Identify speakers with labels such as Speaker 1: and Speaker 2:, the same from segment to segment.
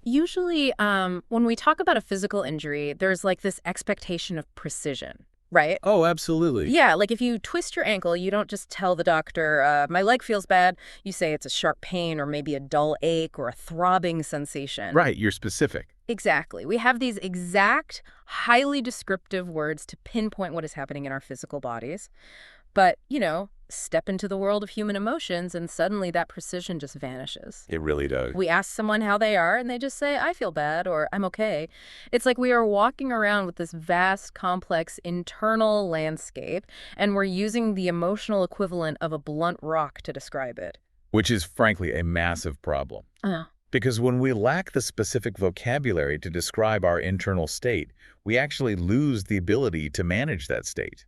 Speaker 1: Usually, when we talk about a physical injury, there's like this expectation of precision, right?
Speaker 2: Oh, absolutely.
Speaker 1: Yeah, like if you twist your ankle, you don't just tell the doctor, my leg feels bad. You say it's a sharp pain or maybe a dull ache or a throbbing sensation.
Speaker 2: Right, you're specific.
Speaker 1: Exactly. We have these exact, highly descriptive words to pinpoint what is happening in our physical bodies. But, step into the world of human emotions and suddenly that precision just vanishes.
Speaker 2: It really does.
Speaker 1: We ask someone how they are, and they just say, I feel bad, or I'm okay. It's like we are walking around with this vast, complex internal landscape, and we're using the emotional equivalent of a blunt rock to describe it.
Speaker 2: Which is, frankly, a massive problem.
Speaker 1: Uh,
Speaker 2: Because when we lack the specific vocabulary to describe our internal state, we actually lose the ability to manage that state.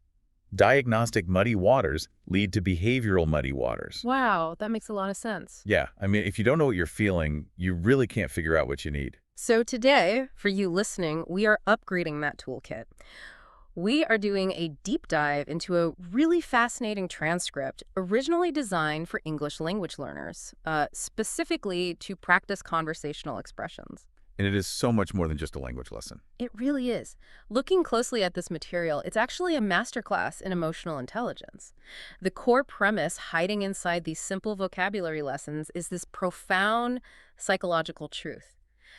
Speaker 2: Diagnostic muddy waters lead to behavioral muddy waters.
Speaker 1: wow, that makes a lot of sense.
Speaker 2: Yeah, I mean, if you don't know what you're feeling, you really can't figure out what you need.
Speaker 1: So today, for you listening, we are upgrading that toolkit. We are doing a deep dive into a really fascinating transcript originally designed for English language learners, specifically to practice conversational expressions.
Speaker 2: And it is so much more than just a language lesson.
Speaker 1: It really is. Looking closely at this material, it's actually a masterclass in emotional intelligence. The core premise hiding inside these simple vocabulary lessons is this profound psychological truth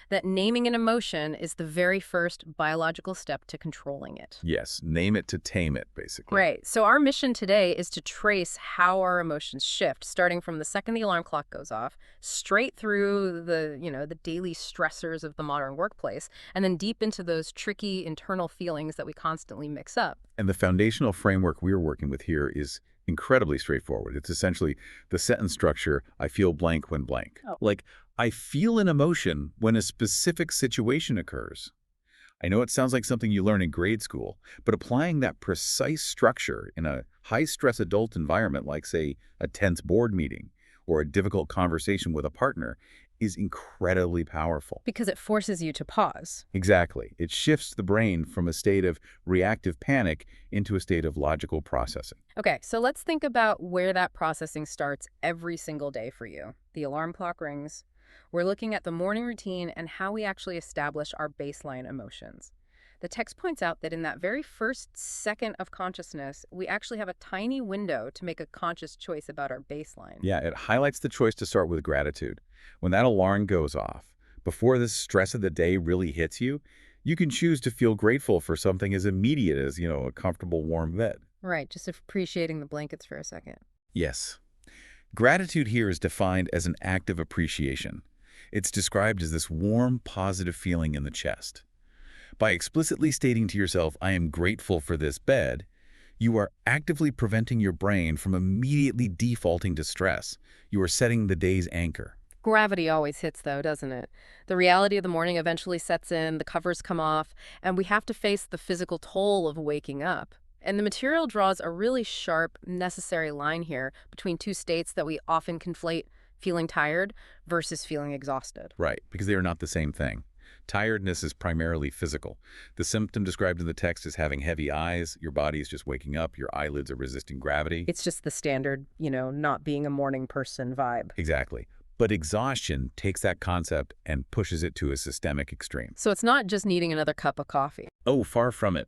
Speaker 1: that naming an emotion is the very first biological step to controlling it.
Speaker 2: Yes, name it to tame it, basically.
Speaker 1: Right. So our mission today is to trace how our emotions shift, starting from the second the alarm clock goes off, straight through the daily stressors of the modern workplace, and then deep into those tricky internal feelings that we constantly mix up.
Speaker 2: And the foundational framework we're working with here is incredibly straightforward. It's essentially the sentence structure, I feel blank when blank.
Speaker 1: Oh.
Speaker 2: Like, I feel an emotion when a specific situation occurs. I know it sounds like something you learn in grade school, but applying that precise structure in a high-stress adult environment like, say, a tense board meeting or a difficult conversation with a partner is incredibly powerful.
Speaker 1: Because it forces you to pause.
Speaker 2: Exactly. It shifts the brain from a state of reactive panic into a state of logical processing.
Speaker 1: Okay, so let's think about where that processing starts every single day for you. The alarm clock rings. We're looking at the morning routine and how we actually establish our baseline emotions. The text points out that in that very first second of consciousness, we actually have a tiny window to make a conscious choice about our baseline.
Speaker 2: Yeah, it highlights the choice to start with gratitude. When that alarm goes off, before the stress of the day really hits you, you can choose to feel grateful for something as immediate as, a comfortable warm bed.
Speaker 1: Right, just appreciating the blankets for a second.
Speaker 2: Yes. Gratitude here is defined as an act of appreciation. It's described as this warm, positive feeling in the chest. By explicitly stating to yourself, I am grateful for this bed, you are actively preventing your brain from immediately defaulting to stress. You are setting the day's anchor.
Speaker 1: Gravity always hits, though, doesn't it? The reality of the morning eventually sets in, the covers come off, and we have to face the physical toll of waking up. And the material draws a really sharp, necessary line here between two states that we often conflate, feeling tired versus feeling exhausted.
Speaker 2: Right, because they are not the same thing. Tiredness is primarily physical. The symptom described in the text is having heavy eyes, your body is just waking up, your eyelids are resisting gravity.
Speaker 1: It's just the standard, not being a morning person vibe.
Speaker 2: Exactly. But exhaustion takes that concept and pushes it to a systemic extreme.
Speaker 1: So it's not just needing another cup of coffee.
Speaker 2: Oh, far from it.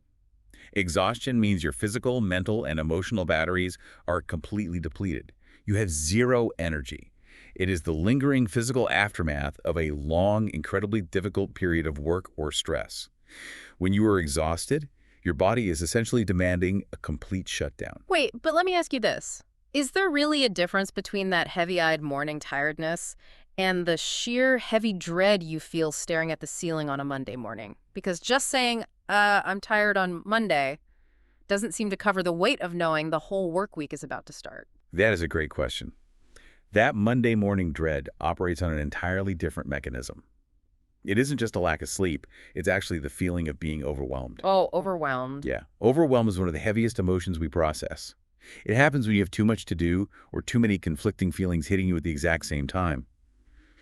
Speaker 2: Exhaustion means your physical, mental, and emotional batteries are completely depleted. You have zero energy. It is the lingering physical aftermath of a long, incredibly difficult period of work or stress. When you are exhausted, your body is essentially demanding a complete shutdown.
Speaker 1: Wait, but let me ask you this. Is there really a difference between that heavy-eyed morning tiredness and the sheer heavy dread you feel staring at the ceiling on a Monday morning? Because just saying, I'm tired on Monday doesn't seem to cover the weight of knowing the whole work week is about to start.
Speaker 2: That is a great question. That Monday morning dread operates on an entirely different mechanism. It isn't just a lack of sleep, it's actually the feeling of being overwhelmed.
Speaker 1: Oh, overwhelmed.
Speaker 2: Yeah, overwhelm is one of the heaviest emotions we process. It happens when you have too much to do or too many conflicting feelings hitting you at the exact same time.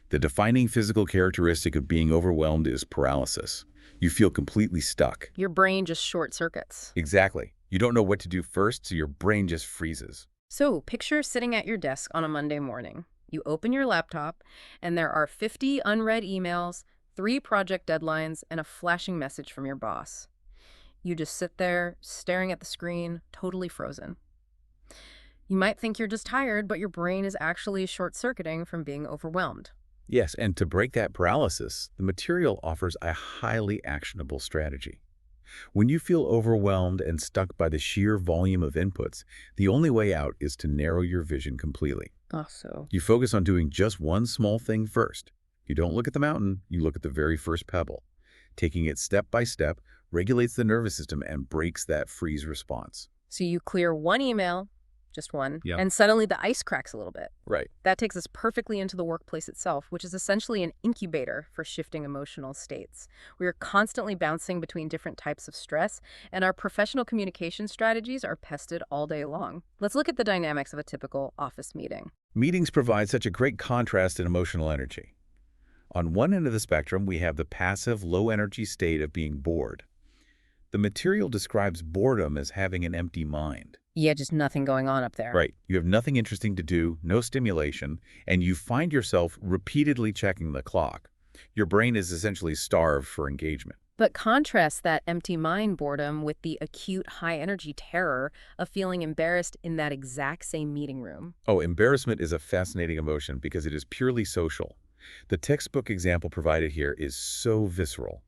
Speaker 2: The defining physical characteristic of being overwhelmed is paralysis. You feel completely stuck.
Speaker 1: Your brain just short circuits.
Speaker 2: Exactly. You don't know what to do first, so your brain just freezes.
Speaker 1: So picture sitting at your desk on a Monday morning. You open your laptop, and there are 50 unread emails, 3 project deadlines, and a flashing message from your boss. You just sit there, staring at the screen, totally frozen. You might think you're just tired, but your brain is actually short-circuiting from being overwhelmed.
Speaker 2: Yes, and to break that paralysis, the material offers a highly actionable strategy. When you feel overwhelmed and stuck by the sheer volume of inputs, the only way out is to narrow your vision completely.
Speaker 1: Also,
Speaker 2: You focus on doing just one small thing first. You don't look at the mountain, you look at the very first pebble. Taking it step by step regulates the nervous system and breaks that freeze response.
Speaker 1: so you clear one email, just one,
Speaker 2: Yep.
Speaker 1: and suddenly the ice cracks a little bit.
Speaker 2: Right.
Speaker 1: That takes us perfectly into the workplace itself, which is essentially an incubator for shifting emotional states. We are constantly bouncing between different types of stress, and our professional communication strategies are pested all day long. Let's look at the dynamics of a typical office meeting.
Speaker 2: Meetings provide such a great contrast in emotional energy. On one end of the spectrum, we have the passive, low-energy state of being bored. The material describes boredom as having an empty mind.
Speaker 1: Yeah, just nothing going on up there.
Speaker 2: Right. You have nothing interesting to do, no stimulation, and you find yourself repeatedly checking the clock. Your brain is essentially starved for engagement.
Speaker 1: But contrast that empty mind boredom with the acute high-energy terror of feeling embarrassed in that exact same meeting room.
Speaker 2: Oh, embarrassment is a fascinating emotion because it is purely social. The textbook example provided here is so visceral.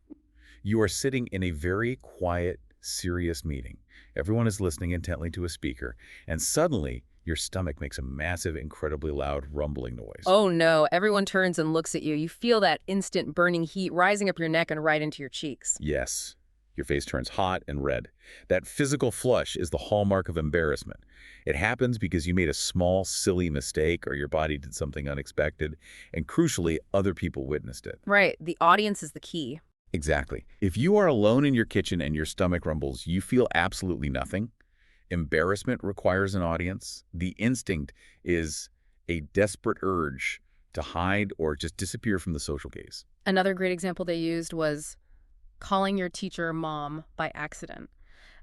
Speaker 2: You are sitting in a very quiet, serious meeting. Everyone is listening intently to a speaker, and suddenly your stomach makes a massive, incredibly loud rumbling noise.
Speaker 1: Oh no, everyone turns and looks at you. You feel that instant burning heat rising up your neck and right into your cheeks.
Speaker 2: Yes. Your face turns hot and red. That physical flush is the hallmark of embarrassment. It happens because you made a small, silly mistake or your body did something unexpected, and crucially, other people witnessed it.
Speaker 1: Right, the audience is the key.
Speaker 2: Exactly. If you are alone in your kitchen and your stomach rumbles, you feel absolutely nothing. Embarrassment requires an audience. The instinct is a desperate urge to hide or just disappear from the social gaze.
Speaker 1: Another great example they used was calling your teacher mom by accident.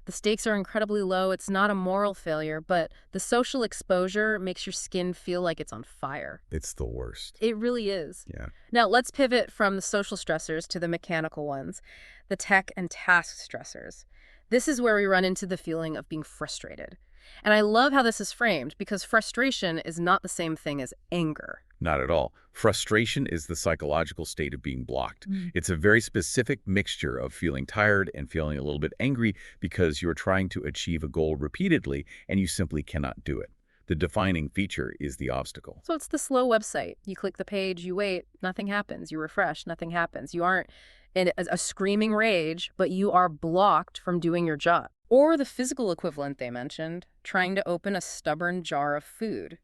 Speaker 1: The stakes are incredibly low. It's not a moral failure, but the social exposure makes your skin feel like it's on fire.
Speaker 2: It's the worst.
Speaker 1: It really is.
Speaker 2: Yeah.
Speaker 1: Now, let's pivot from the social stressors to the mechanical ones, the tech and task stressors. This is where we run into the feeling of being frustrated. And I love how this is framed because frustration is not the same thing as anger.
Speaker 2: Not at all. Frustration is the psychological state of being blocked. It's a very specific mixture of feeling tired and feeling a little bit angry because you're trying to achieve a goal repeatedly and you simply cannot do it. The defining feature is the obstacle.
Speaker 1: So it's the slow website. You click the page, you wait, nothing happens. You refresh, nothing happens. You aren't in a screaming rage, but you are blocked from doing your job. Or the physical equivalent they mentioned, trying to open a stubborn jar of food.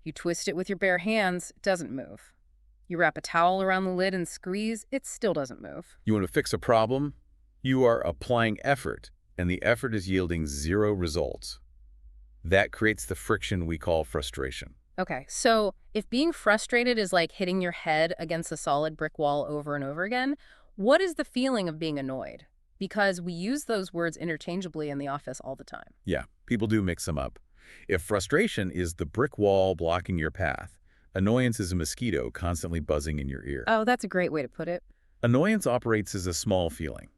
Speaker 1: You twist it with your bare hands, it doesn't move. You wrap a towel around the lid and squeeze, it still doesn't move.
Speaker 2: You want to fix a problem? You are applying effort, and the effort is yielding zero results. That creates the friction we call frustration.
Speaker 1: Okay, so if being frustrated is like hitting your head against a solid brick wall over and over again, what is the feeling of being annoyed? Because we use those words interchangeably in the office all the time.
Speaker 2: Yeah, people do mix them up. If frustration is the brick wall blocking your path, annoyance is a mosquito constantly buzzing in your ear.
Speaker 1: Oh, that's a great way to put it.
Speaker 2: Annoyance operates as a small feeling.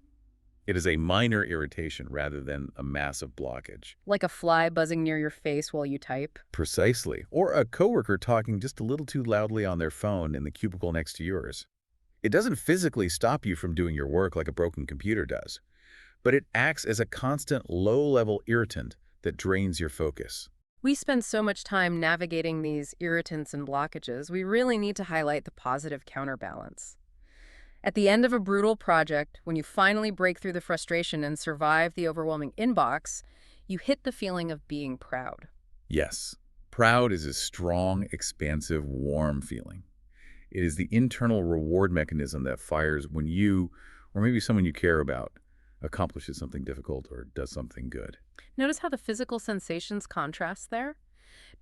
Speaker 2: It is a minor irritation rather than a massive blockage.
Speaker 1: Like a fly buzzing near your face while you type.
Speaker 2: Precisely. Or a coworker talking just a little too loudly on their phone in the cubicle next to yours. It doesn't physically stop you from doing your work like a broken computer does, but it acts as a constant low-level irritant that drains your focus.
Speaker 1: We spend so much time navigating these irritants and blockages, we really need to highlight the positive counterbalance. At the end of a brutal project, when you finally break through the frustration and survive the overwhelming inbox, you hit the feeling of being proud.
Speaker 2: Yes, proud is a strong, expansive, warm feeling. It is the internal reward mechanism that fires when you, or maybe someone you care about, accomplishes something difficult or does something good.
Speaker 1: Notice how the physical sensations contrast there?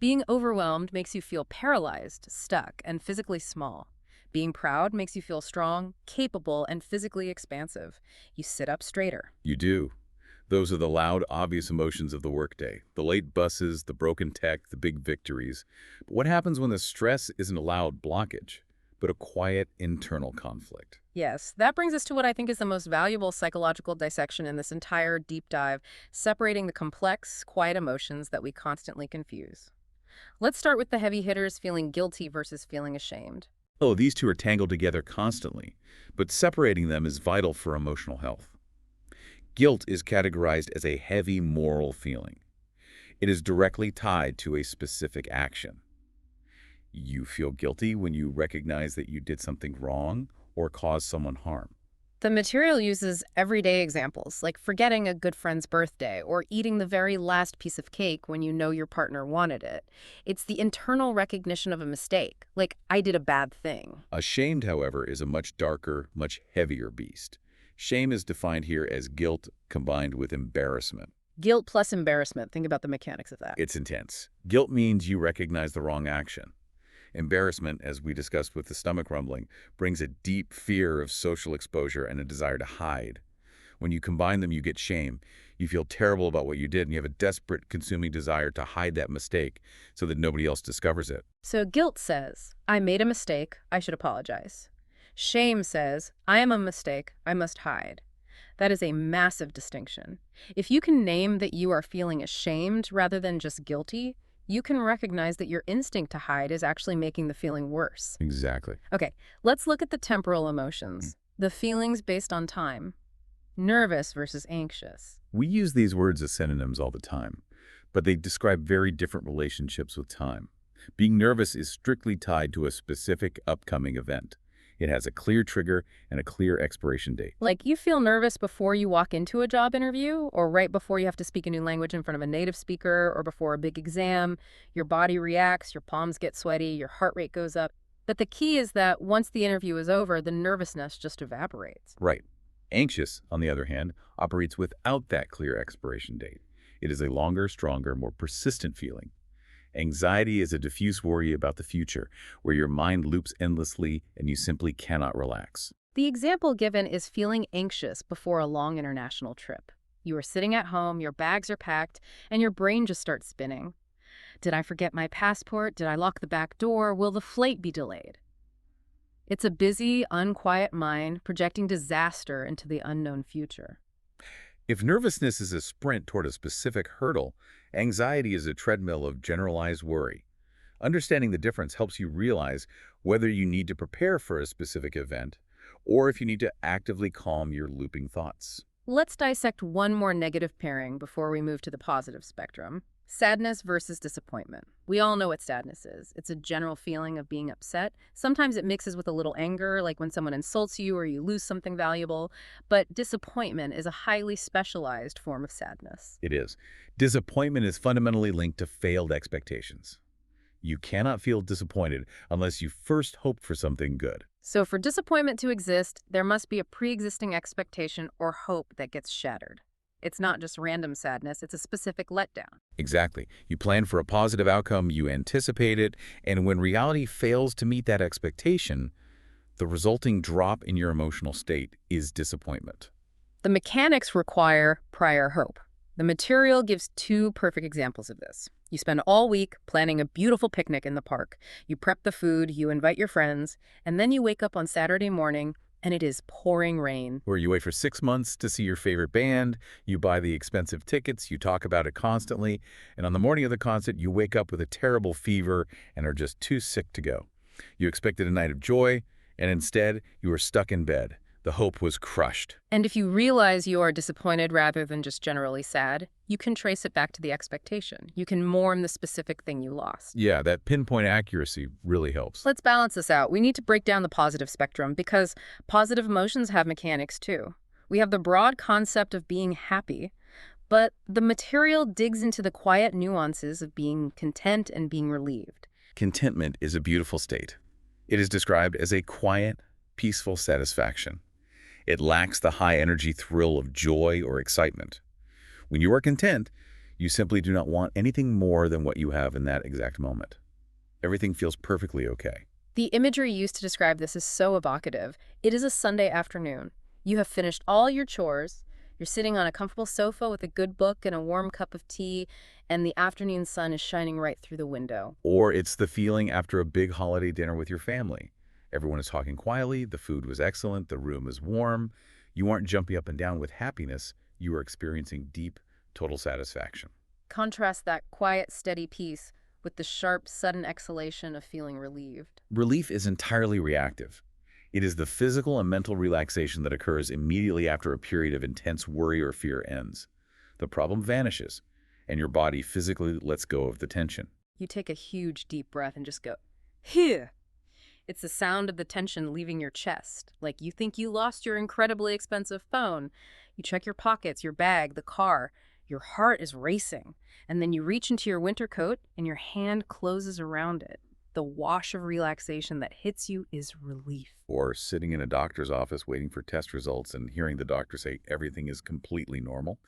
Speaker 1: Being overwhelmed makes you feel paralyzed, stuck, and physically small. Being proud makes you feel strong, capable, and physically expansive. You sit up straighter.
Speaker 2: You do. Those are the loud, obvious emotions of the workday. The late buses, the broken tech, the big victories. But what happens when the stress isn't a loud blockage, but a quiet internal conflict?
Speaker 1: Yes, that brings us to what I think is the most valuable psychological dissection in this entire deep dive, separating the complex, quiet emotions that we constantly confuse. Let's start with the heavy hitters, feeling guilty versus feeling ashamed.
Speaker 2: Oh, these two are tangled together constantly, but separating them is vital for emotional health. Guilt is categorized as a heavy moral feeling. It is directly tied to a specific action. You feel guilty when you recognize that you did something wrong or caused someone harm.
Speaker 1: The material uses everyday examples, like forgetting a good friend's birthday or eating the very last piece of cake when you know your partner wanted it. It's the internal recognition of a mistake, like, I did a bad thing.
Speaker 2: Ashamed, however, is a much darker, much heavier beast. Shame is defined here as guilt combined with embarrassment.
Speaker 1: Guilt plus embarrassment. Think about the mechanics of that.
Speaker 2: It's intense. Guilt means you recognize the wrong action. Embarrassment, as we discussed with the stomach rumbling, brings a deep fear of social exposure and a desire to hide. When you combine them, you get shame. You feel terrible about what you did, and you have a desperate, consuming desire to hide that mistake so that nobody else discovers it.
Speaker 1: So guilt says, I made a mistake, I should apologize. Shame says, I am a mistake, I must hide. That is a massive distinction. If you can name that you are feeling ashamed rather than just guilty, you can recognize that your instinct to hide is actually making the feeling worse.
Speaker 2: Exactly.
Speaker 1: Okay, let's look at the temporal emotions, the feelings based on time. Nervous versus anxious.
Speaker 2: We use these words as synonyms all the time, but they describe very different relationships with time. Being nervous is strictly tied to a specific upcoming event. It has a clear trigger and a clear expiration date.
Speaker 1: Like, you feel nervous before you walk into a job interview, or right before you have to speak a new language in front of a native speaker, or before a big exam. Your body reacts, your palms get sweaty, your heart rate goes up. But the key is that once the interview is over, the nervousness just evaporates.
Speaker 2: Right. Anxious, on the other hand, operates without that clear expiration date. It is a longer, stronger, more persistent feeling. Anxiety is a diffuse worry about the future, where your mind loops endlessly and you simply cannot relax.
Speaker 1: The example given is feeling anxious before a long international trip. You are sitting at home, your bags are packed, and your brain just starts spinning. Did I forget my passport? Did I lock the back door? Will the flight be delayed? It's a busy, unquiet mind projecting disaster into the unknown future.
Speaker 2: If nervousness is a sprint toward a specific hurdle, anxiety is a treadmill of generalized worry. Understanding the difference helps you realize whether you need to prepare for a specific event or if you need to actively calm your looping thoughts.
Speaker 1: Let's dissect one more negative pairing before we move to the positive spectrum. Sadness versus disappointment. We all know what sadness is. It's a general feeling of being upset. Sometimes it mixes with a little anger, like when someone insults you or you lose something valuable. But disappointment is a highly specialized form of sadness.
Speaker 2: It is. Disappointment is fundamentally linked to failed expectations. You cannot feel disappointed unless you first hope for something good.
Speaker 1: So for disappointment to exist, there must be a pre-existing expectation or hope that gets shattered. It's not just random sadness, it's a specific letdown.
Speaker 2: Exactly. You plan for a positive outcome, you anticipate it, and when reality fails to meet that expectation, the resulting drop in your emotional state is disappointment.
Speaker 1: The mechanics require prior hope. The material gives two perfect examples of this. You spend all week planning a beautiful picnic in the park. You prep the food, you invite your friends, and then you wake up on Saturday morning and it is pouring rain.
Speaker 2: Where you wait for 6 months to see your favorite band, you buy the expensive tickets, you talk about it constantly, and on the morning of the concert, you wake up with a terrible fever and are just too sick to go. You expected a night of joy, and instead, you are stuck in bed. The hope was crushed.
Speaker 1: And if you realize you are disappointed rather than just generally sad, you can trace it back to the expectation. You can mourn the specific thing you lost.
Speaker 2: Yeah, that pinpoint accuracy really helps.
Speaker 1: Let's balance this out. We need to break down the positive spectrum because positive emotions have mechanics too. We have the broad concept of being happy, but the material digs into the quiet nuances of being content and being relieved.
Speaker 2: Contentment is a beautiful state. It is described as a quiet, peaceful satisfaction. It lacks the high-energy thrill of joy or excitement. When you are content, you simply do not want anything more than what you have in that exact moment. Everything feels perfectly okay.
Speaker 1: The imagery used to describe this is so evocative. It is a Sunday afternoon. You have finished all your chores. You're sitting on a comfortable sofa with a good book and a warm cup of tea, and the afternoon sun is shining right through the window.
Speaker 2: Or it's the feeling after a big holiday dinner with your family. Everyone is talking quietly, the food was excellent, the room is warm. You aren't jumping up and down with happiness, you are experiencing deep, total satisfaction.
Speaker 1: Contrast that quiet, steady peace with the sharp, sudden exhalation of feeling relieved.
Speaker 2: Relief is entirely reactive. It is the physical and mental relaxation that occurs immediately after a period of intense worry or fear ends. The problem vanishes, and your body physically lets go of the tension.
Speaker 1: You take a huge, deep breath and just go, "Phew." It's the sound of the tension leaving your chest, like you think you lost your incredibly expensive phone. You check your pockets, your bag, the car. Your heart is racing. And then you reach into your winter coat and your hand closes around it. The wash of relaxation that hits you is relief.
Speaker 2: Or sitting in a doctor's office waiting for test results and hearing the doctor say everything is completely normal.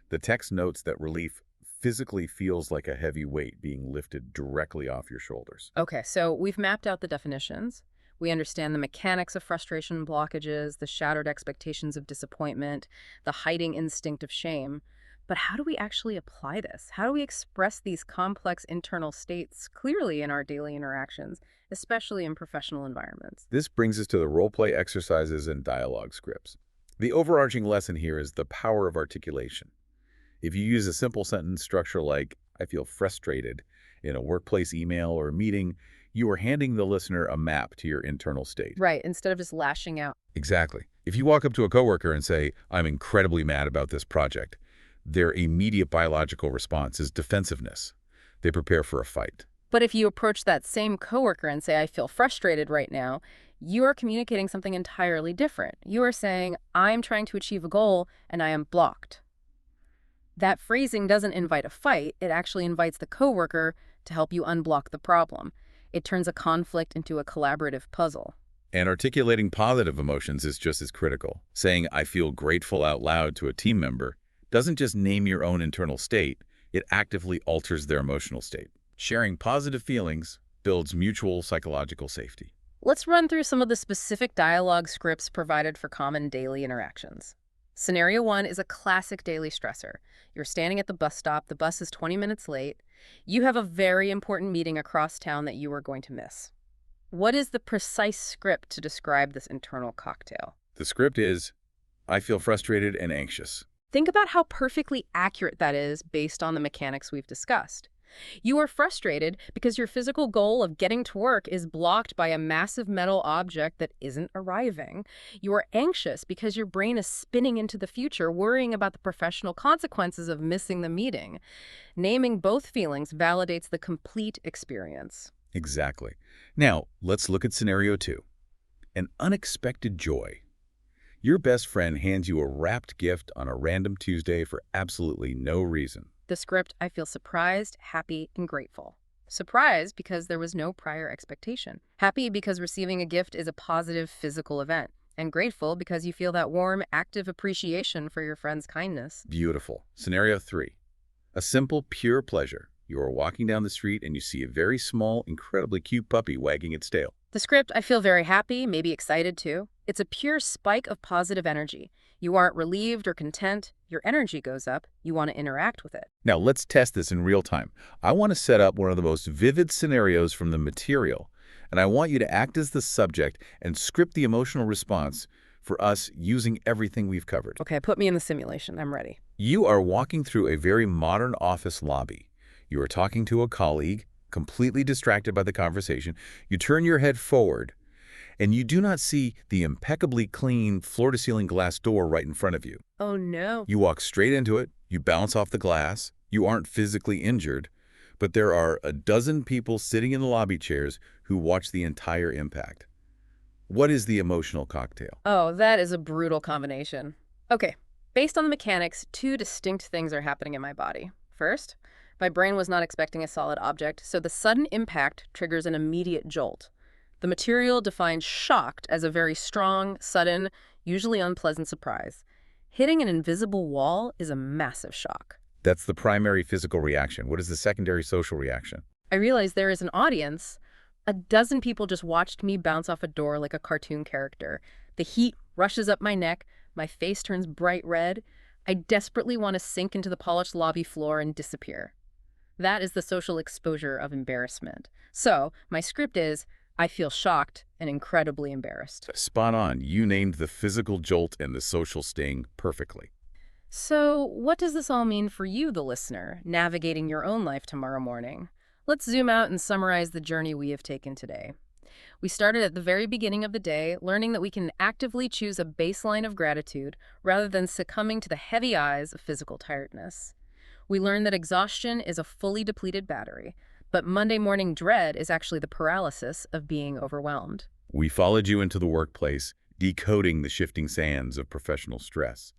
Speaker 2: The text notes that relief physically feels like a heavy weight being lifted directly off your shoulders.
Speaker 1: Okay, so we've mapped out the definitions. We understand the mechanics of frustration blockages, the shattered expectations of disappointment, the hiding instinct of shame. But how do we actually apply this? How do we express these complex internal states clearly in our daily interactions, especially in professional environments?
Speaker 2: This brings us to the role-play exercises and dialogue scripts. The overarching lesson here is the power of articulation. If you use a simple sentence structure like, "I feel frustrated," in a workplace email or meeting, you are handing the listener a map to your internal state.
Speaker 1: Right, instead of just lashing out.
Speaker 2: Exactly. If you walk up to a coworker and say, "I'm incredibly mad about this project," their immediate biological response is defensiveness. They prepare for a fight.
Speaker 1: But if you approach that same coworker and say, "I feel frustrated right now," you are communicating something entirely different. You are saying, "I'm trying to achieve a goal and I am blocked." That phrasing doesn't invite a fight, it actually invites the coworker to help you unblock the problem. It turns a conflict into a collaborative puzzle.
Speaker 2: And articulating positive emotions is just as critical. Saying, "I feel grateful" out loud to a team member doesn't just name your own internal state, it actively alters their emotional state. Sharing positive feelings builds mutual psychological safety.
Speaker 1: Let's run through some of the specific dialogue scripts provided for common daily interactions. Scenario 1 is a classic daily stressor. You're standing at the bus stop, the bus is 20 minutes late. You have a very important meeting across town that you are going to miss. What is the precise script to describe this internal cocktail?
Speaker 2: The script is, "I feel frustrated and anxious."
Speaker 1: Think about how perfectly accurate that is based on the mechanics we've discussed. You are frustrated because your physical goal of getting to work is blocked by a massive metal object that isn't arriving. You are anxious because your brain is spinning into the future, worrying about the professional consequences of missing the meeting. Naming both feelings validates the complete experience.
Speaker 2: Exactly. Now, let's look at scenario 2. An unexpected joy. Your best friend hands you a wrapped gift on a random Tuesday for absolutely no reason.
Speaker 1: The script, I feel surprised, happy, and grateful. Surprised because there was no prior expectation. Happy because receiving a gift is a positive physical event. And grateful because you feel that warm, active appreciation for your friend's kindness.
Speaker 2: Beautiful. Scenario 3. A simple, pure pleasure. You are walking down the street and you see a very small, incredibly cute puppy wagging its tail.
Speaker 1: The script, I feel very happy, maybe excited too. It's a pure spike of positive energy. You aren't relieved or content. Your energy goes up. You want to interact with it.
Speaker 2: Now, let's test this in real time. I want to set up one of the most vivid scenarios from the material, and I want you to act as the subject and script the emotional response for us using everything we've covered.
Speaker 1: Okay, put me in the simulation. I'm ready.
Speaker 2: You are walking through a very modern office lobby. You are talking to a colleague, completely distracted by the conversation. You turn your head forward, and you do not see the impeccably clean floor-to-ceiling glass door right in front of you.
Speaker 1: Oh, no.
Speaker 2: You walk straight into it, you bounce off the glass, you aren't physically injured, but there are a dozen people sitting in the lobby chairs who watch the entire impact. What is the emotional cocktail?
Speaker 1: Oh, that is a brutal combination. Okay, based on the mechanics, two distinct things are happening in my body. First, my brain was not expecting a solid object, so the sudden impact triggers an immediate jolt. The material defines shocked as a very strong, sudden, usually unpleasant surprise. Hitting an invisible wall is a massive shock.
Speaker 2: That's the primary physical reaction. What is the secondary social reaction?
Speaker 1: I realize there is an audience. A dozen people just watched me bounce off a door like a cartoon character. The heat rushes up my neck. My face turns bright red. I desperately want to sink into the polished lobby floor and disappear. That is the social exposure of embarrassment. So, my script is, I feel shocked and incredibly embarrassed.
Speaker 2: Spot on. You named the physical jolt and the social sting perfectly.
Speaker 1: So, what does this all mean for you, the listener, navigating your own life tomorrow morning? Let's zoom out and summarize the journey we have taken today. We started at the very beginning of the day, learning that we can actively choose a baseline of gratitude rather than succumbing to the heavy eyes of physical tiredness. We learned that exhaustion is a fully depleted battery, but Monday morning dread is actually the paralysis of being overwhelmed.
Speaker 2: We followed you into the workplace, decoding the shifting sands of professional stress.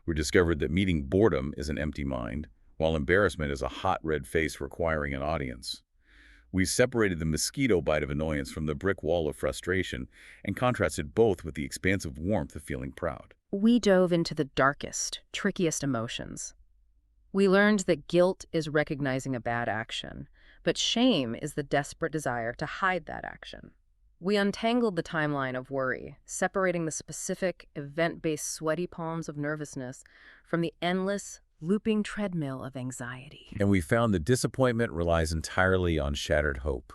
Speaker 2: We discovered that meeting boredom is an empty mind, while embarrassment is a hot red face requiring an audience. We separated the mosquito bite of annoyance from the brick wall of frustration and contrasted both with the expansive warmth of feeling proud.
Speaker 1: We dove into the darkest, trickiest emotions. We learned that guilt is recognizing a bad action, but shame is the desperate desire to hide that action. We untangled the timeline of worry, separating the specific, event-based sweaty palms of nervousness from the endless, looping treadmill of anxiety.
Speaker 2: And we found that disappointment relies entirely on shattered hope.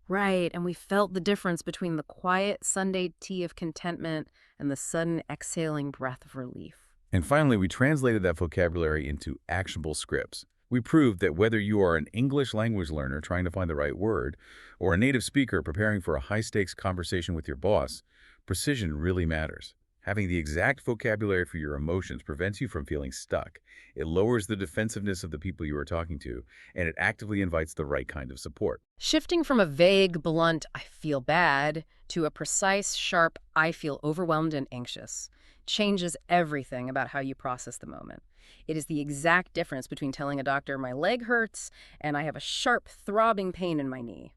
Speaker 1: Right, and we felt the difference between the quiet Sunday tea of contentment and the sudden exhaling breath of relief.
Speaker 2: And finally, we translated that vocabulary into actionable scripts. We proved that whether you are an English language learner trying to find the right word, or a native speaker preparing for a high-stakes conversation with your boss, precision really matters. Having the exact vocabulary for your emotions prevents you from feeling stuck. It lowers the defensiveness of the people you are talking to, and it actively invites the right kind of support.
Speaker 1: Shifting from a vague, blunt, I feel bad, to a precise, sharp, I feel overwhelmed and anxious, changes everything about how you process the moment. It is the exact difference between telling a doctor my leg hurts and I have a sharp, throbbing pain in my knee.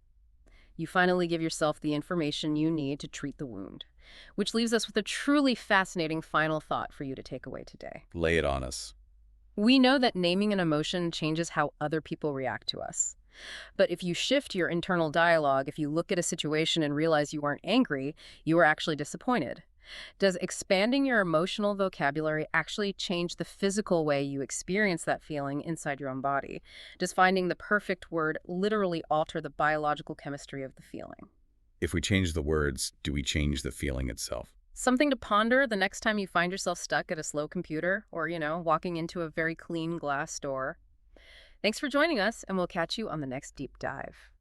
Speaker 1: You finally give yourself the information you need to treat the wound, which leaves us with a truly fascinating final thought for you to take away today.
Speaker 2: Lay it on us.
Speaker 1: We know that naming an emotion changes how other people react to us. But if you shift your internal dialogue, if you look at a situation and realize you weren't angry, you were actually disappointed. Does expanding your emotional vocabulary actually change the physical way you experience that feeling inside your own body? Does finding the perfect word literally alter the biological chemistry of the feeling?
Speaker 2: If we change the words, do we change the feeling itself?
Speaker 1: Something to ponder the next time you find yourself stuck at a slow computer or, walking into a very clean glass door. Thanks for joining us, and we'll catch you on the next deep dive.